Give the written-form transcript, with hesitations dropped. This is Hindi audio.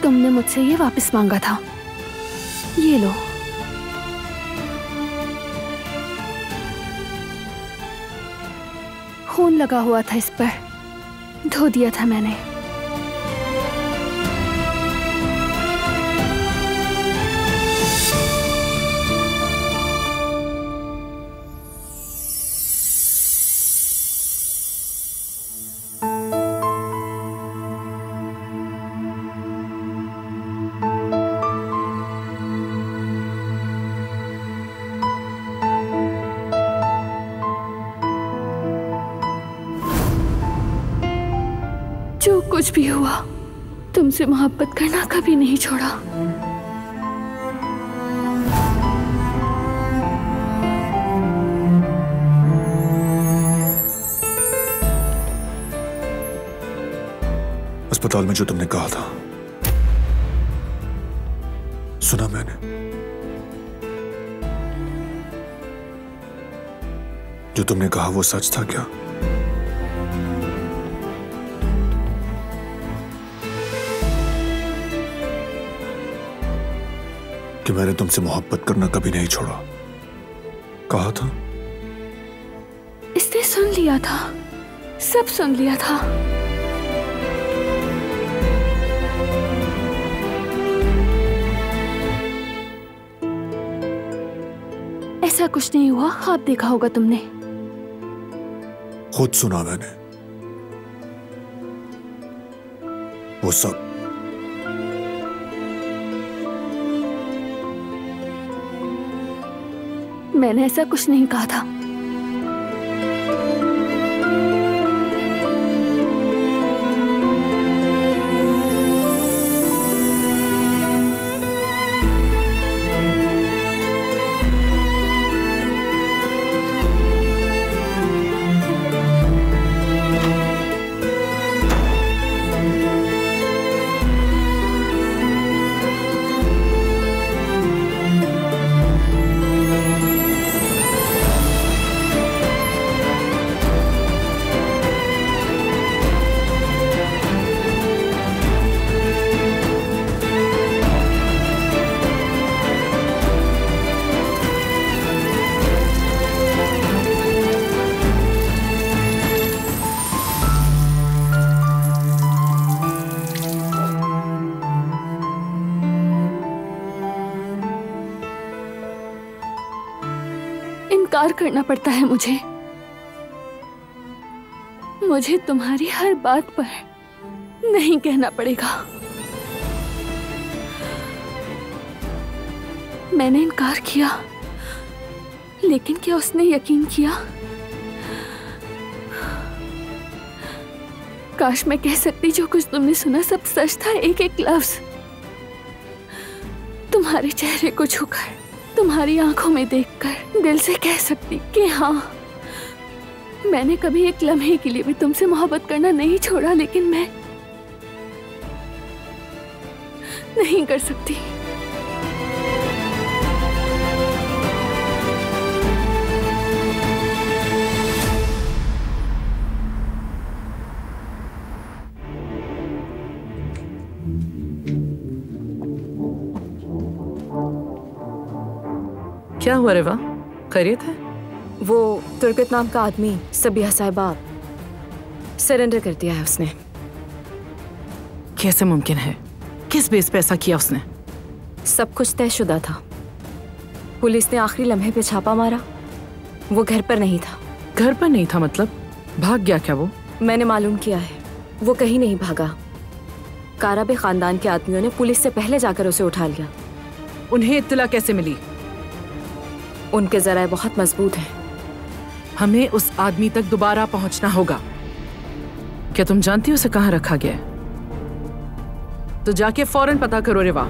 तुमने मुझसे ये वापस मांगा था, ये लो। खून लगा हुआ था इस पर, धो दिया था मैंने। जो कुछ भी हुआ, तुमसे मोहब्बत करना कभी नहीं छोड़ा। अस्पताल में जो तुमने कहा था, सुना मैंने। जो तुमने कहा वो सच था क्या? कि मैंने तुमसे मोहब्बत करना कभी नहीं छोड़ा, कहा था। इसने सुन लिया था, सब सुन लिया था। ऐसा कुछ नहीं हुआ, ख्वाब देखा होगा तुमने। खुद सुना मैंने वो सब। मैंने ऐसा कुछ नहीं कहा था। इनकार करना पड़ता है मुझे तुम्हारी हर बात पर नहीं कहना पड़ेगा। मैंने इनकार किया, लेकिन क्या उसने यकीन किया? काश मैं कह सकती जो कुछ तुमने सुना सब सच था, एक एक लफ्ज। तुम्हारे चेहरे को छूकर, तुम्हारी आंखों में देखकर दिल से कह सकती कि हाँ, मैंने कभी एक लम्हे के लिए भी तुमसे मोहब्बत करना नहीं छोड़ा, लेकिन मैं नहीं कर सकती। क्या हुआ रेवा, खैरियत है? वो तुर्कत नाम का आदमी सबिया साहिबा सरेंडर कर दिया है उसने। कैसे मुमकिन है? किस बेस पे ऐसा किया उसने? सब कुछ तयशुदा था। पुलिस ने आखिरी लम्हे पे छापा मारा, वो घर पर नहीं था। घर पर नहीं था मतलब भाग गया क्या वो? मैंने मालूम किया है, वो कहीं नहीं भागा। काराबे खानदान के आदमियों ने पुलिस से पहले जाकर उसे उठा लिया। उन्हें इत्तला कैसे मिली? उनके जराए बहुत मजबूत हैं। हमें उस आदमी तक दोबारा पहुंचना होगा। क्या तुम जानती हो उसे कहां रखा गया है? तो जाके फौरन पता करो रेवा।